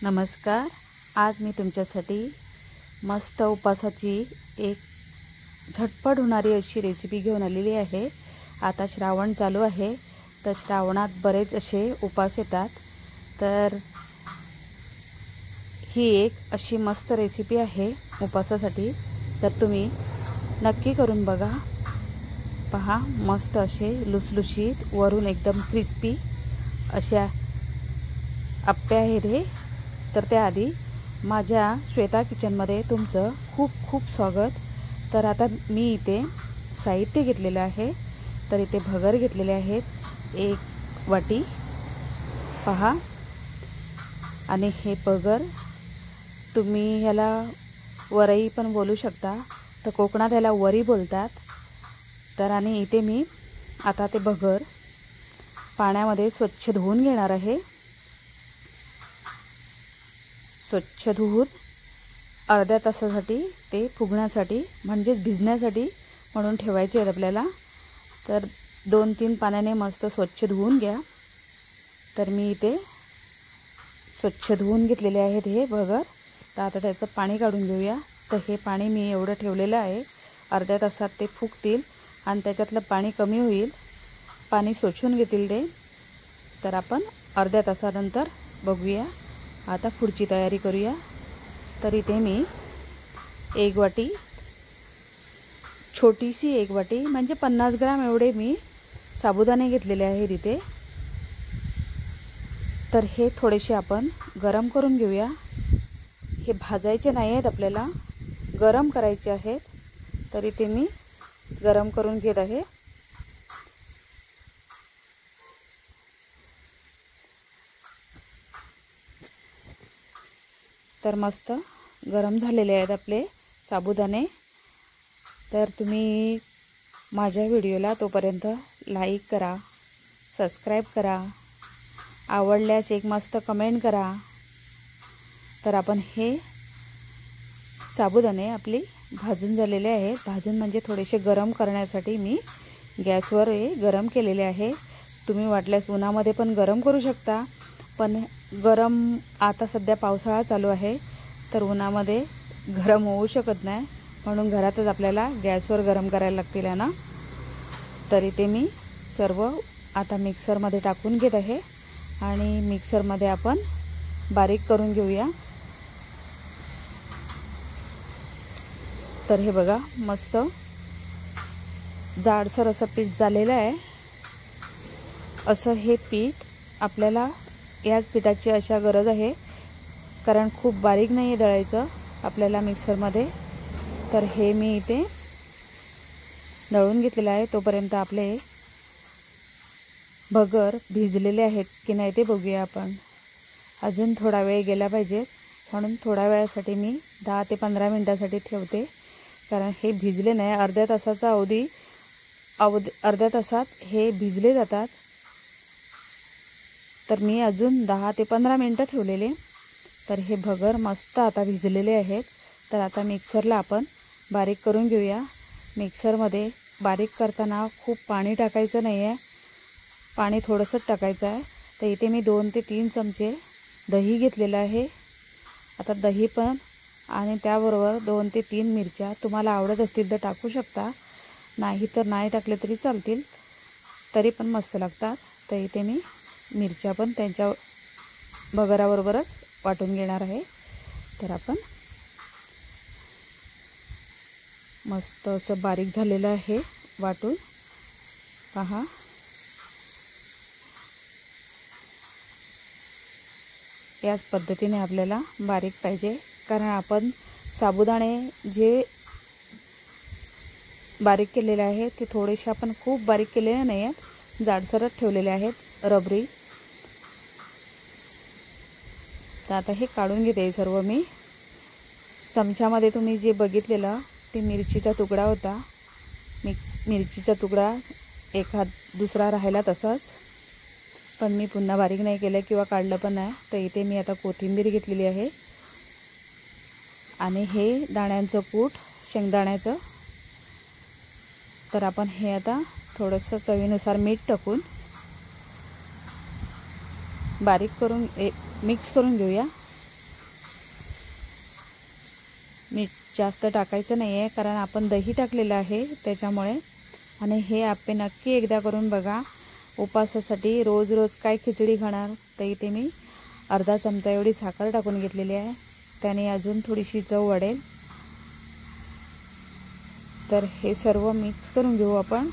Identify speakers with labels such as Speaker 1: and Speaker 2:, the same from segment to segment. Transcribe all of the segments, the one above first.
Speaker 1: नमस्कार। आज मी तुमच्यासाठी मस्त उपासाची एक झटपट होणारी अशी रेसिपी घेऊन आलेली आहे। आता श्रावण चालू आहे, तर श्रावणात बरेच असे उपास येतात, तर ही एक अशी मस्त रेसिपी आहे उपासासाठी, तर तुम्ही नक्की करून बघा। पहा, मस्त असे लुसलुशीत वरून एकदम क्रिस्पी अशा आप्पे आहेत हे। तर त्याआधी माझ्या श्वेता किचनमध्ये तुमचं खूप खूप स्वागत। तर आता मी इथे साहित्य घेतलेलं आहे, तर इथे भगर घेतलेले आहेत 1 वाटी, पहा। आणि हे भगर तुम्ही ह्याला वरई पण बोलू शकता, तर कोकणात ह्याला वरी बोलतात। तर आणि इथे मी आता ते भगर पाण्यामध्ये स्वच्छ धुवून घेणार आहे। स्वच्छ धुवून अर्ध्या तासासाठी ते फुगण्यासाठी म्हणजे भिजण्यासाठी म्हणून ठेवायचे आहेत आपल्याला। तर 2-3 पाण्याने मस्त स्वच्छ धुवून घ्या। तर मी इथे स्वच्छ धुवून घेतलेले आहेत हे भगर। तर आता त्याचं पाणी काढून घेऊया। तर हे पाणी मी एवढं ठेवलेलं आहे, अर्ध्या तासात ते फुगतील आणि त्याच्यातलं पाणी कमी होईल, पाणी शोषून घेतील ते। तर आपण अर्ध्या तासानंतर बघूया। आता पुढची तयारी करूया। तर इथे मी 1 वाटी, छोटीशी 1 वाटी म्हणजे 50 ग्राम एवढे मी साबुदाणे घेतलेले आहेत इथे। तर हे थोडेसे आपण गरम करून घेऊया। हे भाजायचे नाही आहेत, आपल्याला गरम करायचे आहेत। तर इथे मी गरम करून घेत आहे। तर मस्त गरम झालेले आहेत आपले साबुदाणे। तर तुम्ही माझ्या व्हिडिओला तोपर्यंत लाईक करा, सबस्क्राईब करा, आवडल्यास एक मस्त कमेंट करा। तर आपण हे साबुदाणे आपले भाजून झालेले आहेत, भाजून म्हणजे थोडेसे गरम करण्यासाठी मी गॅसवर हे गरम केलेले आहे। तुम्ही वाटल्यास उन्हामध्ये पण गरम करू शकता, पण गरम आता सध्या पावसाळा चालू आहे, तर उन्हामध्ये गरम होऊ शकत नाही, म्हणून घरातच आपल्याला गॅसवर गरम करायला लागतील ना। तर इथे मी सर्व आता मिक्सरमध्ये टाकून घेत आहे आणि मिक्सरमध्ये आपण बारीक करून घेऊया। तर हे बघा, मस्त जाडसर असं पीठ झालेलं आहे। असं हे पीठ आपल्याला, याच पिठाची अशा गरज आहे, कारण खूप बारीक नाही आहे दळायचं आपल्याला मिक्सरमध्ये। तर हे मी इथे दळून घेतलेलं आहे। तोपर्यंत आपले भगर भिजलेले आहेत की नाही ते बघूया आपण। अजून थोडा वेळ गेला पाहिजे, म्हणून थोड्या वेळासाठी मी 10 ते 15 मिनिटासाठी ठेवते, कारण हे भिजले नाही। अर्ध्या तासाचा अर्ध्या तासात हे भिजले जातात। तर मी अजून 10 ते 15 मिनिटं ठेवलेले। तर हे भगर मस्त आता भिजलेले आहेत। तर आता मिक्सरला आपण बारीक करून घेऊया। मिक्सरमध्ये बारीक करताना खूप पाणी टाकायचं नाही आहे, पाणी थोडंसंच टाकायचं आहे। तर इथे मी 2 ते 3 चमचे दही घेतलेलं आहे। आता दही पण आणि त्याबरोबर 2 ते 3 मिरच्या, तुम्हाला आवडत असतील तर टाकू शकता, नाही तर नाही टाकले तरी चालतील, तरी पण मस्त लागतात। तर इथे मी मिरच्या पण त्यांच्या भगराबरोबरच वाटून घेणार आहे। तर आपण मस्त असं बारीक झालेलं आहे वाटून, पहा। याच पद्धतीने आपल्याला बारीक पाहिजे, कारण आपण साबुदाणे जे बारीक केलेले आहे ते थोडेसे आपण खूप बारीक केलेले नाही आहेत, जाडसरच ठेवलेले आहेत, रबरी। तर आता हे काढून घेते सर्व मी। चमच्यामध्ये तुम्ही जे बघितलेलं ते मिरचीचा तुकडा होता, मिरचीचा तुकडा एखाद दुसरा राहिला तसाच, पण मी पुन्हा बारीक नाही केलं किंवा काढलं पण नाही। तर इथे मी आता कोथिंबीर घेतलेली आहे आणि हे दाण्यांचं कूट, शेंगदाण्याचं। तर आपण हे आता थोडंसं चवीनुसार मीठ टाकून बारीक करून मिक्स करून घेऊया। मीठ जास्त टाकायचं नाही आहे, कारण आपण दही टाकलेलं आहे त्याच्यामुळे. आणि हे आप्पे नक्की एकदा करून बघा. उपासासाठी रोज रोज काय खिचडी खाणार, तर इथे मी अर्धा चमचा एवढी साखर टाकून घेतलेली आहे. त्याने अजून थोडीशी चव वाढेल. तर हे सर्व मिक्स करून घेऊ आपण.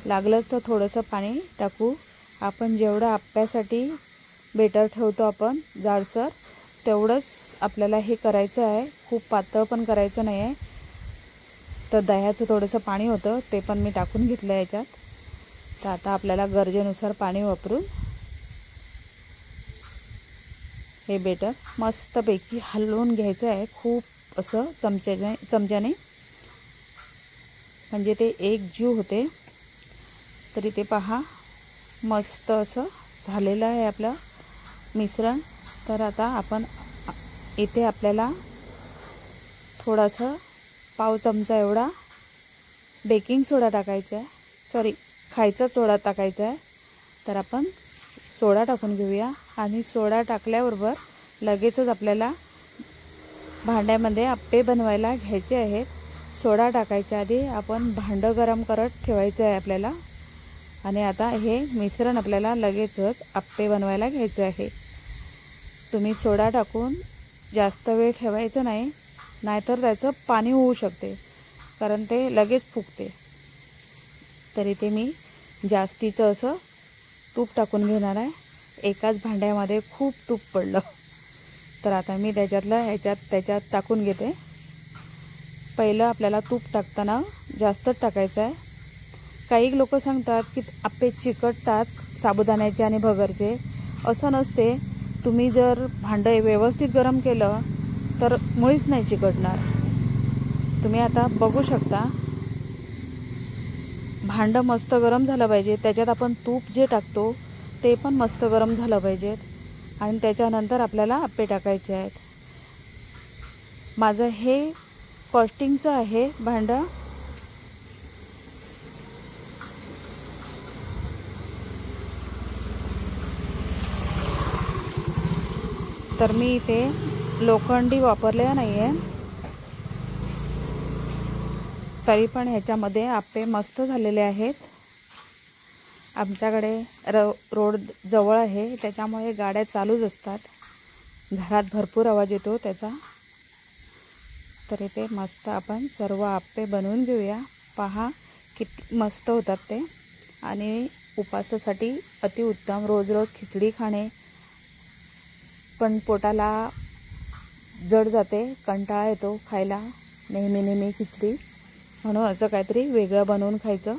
Speaker 1: लागलंच तर थोडंसं पाणी टाकू. आपण जेवढं आप्प्यासाठी बेटर ठेवतो आपण जाडसर, तेवढंच आपल्याला हे करायचं आहे. खूप पातळ पण करायचं नाही आहे. तर दह्याचं थोडंसं पाणी होतं, ते पण मी टाकून घेतलं याच्यात. तर आता आपल्याला गरजेनुसार पाणी वापरून हे बेटर मस्तपैकी हलवून घ्यायचं आहे. खूप असं चमच्याने म्हणजे ते एकजीव होते. तरी ते पहा मस्त असं झालेलं आहे आपलं मिश्रण. तर आता आपण इथे आपल्याला थोडासा पाव चमचा एवढा बेकिंग सोडा टाकायचा आहे. सॉरी, खायचा सोडा टाकायचा आहे. तर आपण सोडा टाकून घेऊया. आणि सोडा टाकल्याबरोबर लगेचच आपल्याला भांड्यामध्ये आप्पे बनवायला घ्यायचे आहेत. सोडा टाकायच्या आधी आपण भांडं गरम करत ठेवायचं आहे आपल्याला. आणि आता हे मिश्रण आपल्याला लगेचच आप्पे बनवायला घ्यायचं आहे. तुम्ही सोडा टाकून जास्त वेळ ठेवायचं नाही, नाहीतर त्याचं पाणी होऊ शकते, कारण ते लगेच फुगते. तर इथे मी जास्तीचं असं तूप टाकून घेणार आहे. एकाच भांड्यामध्ये खूप तूप पडलं. तर आता मी त्याच्यात टाकून घेते. पहिलं आपल्याला तूप टाकताना जास्तच टाकायचं आहे. काही लोक सांगतात की आप्पे चिकटतात साबुदाण्याचे आणि भगरचे. असं नसते. तुम्ही जर भांडं व्यवस्थित गरम केलं तर मुळीच नाही चिकटणार. तुम्ही आता बघू शकता, भांडं मस्त गरम झालं पाहिजे. त्याच्यात आपण तूप जे टाकतो ते पण मस्त गरम झालं पाहिजेत. आणि त्याच्यानंतर आपल्याला आप्पे टाकायचे आहेत. माझं हे कॉस्टिंगचं आहे भांडं. तर मी इथे लोखंडी वापरलेलं नाही आहे. तरी पण ह्याच्यामध्ये आप्पे मस्त झालेले आहेत. आमच्याकडे रोड जवळ आहे, त्याच्यामुळे गाड्या चालूच असतात. घरात भरपूर आवाज येतो त्याचा. तर इथे मस्त आपण सर्व आप्पे बनवून घेऊया. पहा किती मस्त होतात ते. आणि उपासासाठी अतिउत्तम. रोज रोज खिचडी खाणे पण पोटाला जड जाते, कंटाळा येतो खायला नेहमी खिचडी. म्हणून असं काहीतरी वेगळं बनवून खायचं.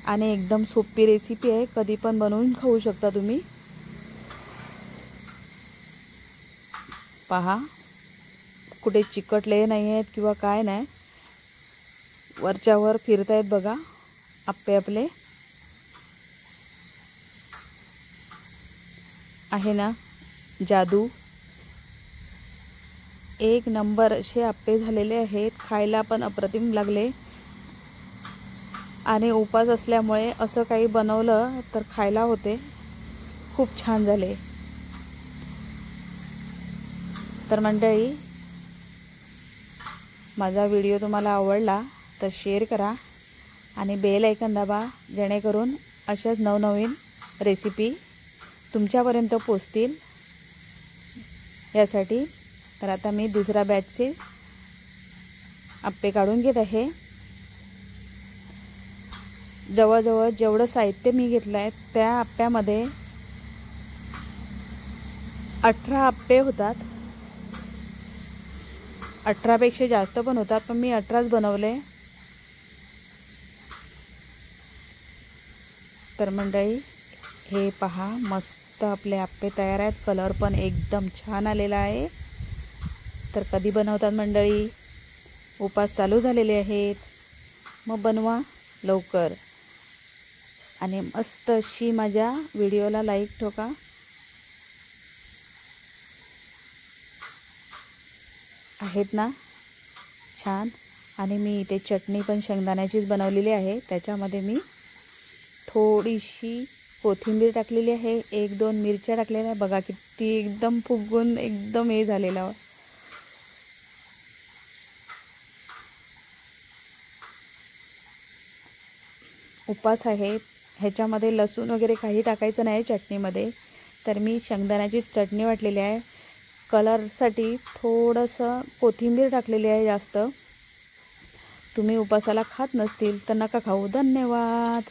Speaker 1: आणि एकदम सोपी रेसिपी आहे, कधी पण बनवून खाऊ शकता तुम्ही. पहा कुठे चिकटले नाही आहेत किंवा काय नाही. वरच्यावर फिरतायत बघा आप्पे आपले. आहे ना जादू. एक नंबर असे आप्पे झालेले आहेत. खायला पण अप्रतिम लागले. आणि उपास असल्यामुळे असं काही बनवलं तर खायला होते. खूप छान झाले. तर मंडळी, माझा व्हिडिओ तुम्हाला आवडला तर शेअर करा आणि बेल आयकॉन दाबा, जेणेकरून अशाच नवनवीन रेसिपी तुमच्यापर्यंत पोहोचतील यासाठी. तर आता मी दुसऱ्या बॅचचे आप्पे काढून घेत आहे. जवळजवळ जेवढं साहित्य मी घेतलं आहे त्या आप्प्यामध्ये 18 आप्पे होतात. 18पेक्षा जास्त पण होतात, पण मी 18च बनवले. तर मंडळी, हे पहा मस्त आपले आप्पे तयार आहेत. कलर पण एकदम छान आलेला आहे. तर कधी बनवतात मंडळी? उपास चालू झालेले आहेत, मग बनवा लवकर. आणि मस्त अशी माझ्या व्हिडिओला लाईक ठोका. आहेत ना छान. आणि मी इथे चटणी पण शेंगदाण्याचीच बनवलेली आहे. त्याच्यामध्ये मी थोडीशी कोथिंबीर टाकलेली आहे, 1-2 मिरच्या टाकलेल्या आहे. बघा किती एकदम फुगून एकदम हे झालेला. उपास आहे, ह्याच्यामध्ये लसूण वगैरे काही टाकायचं नाही चटणीमध्ये. तर मी शेंगदाण्याची चटणी वाटलेली आहे. कलरसाठी थोडंसं कोथिंबीर टाकलेली आहे जास्त. तुम्ही उपासाला खात नसतील तर नका खाऊ. धन्यवाद.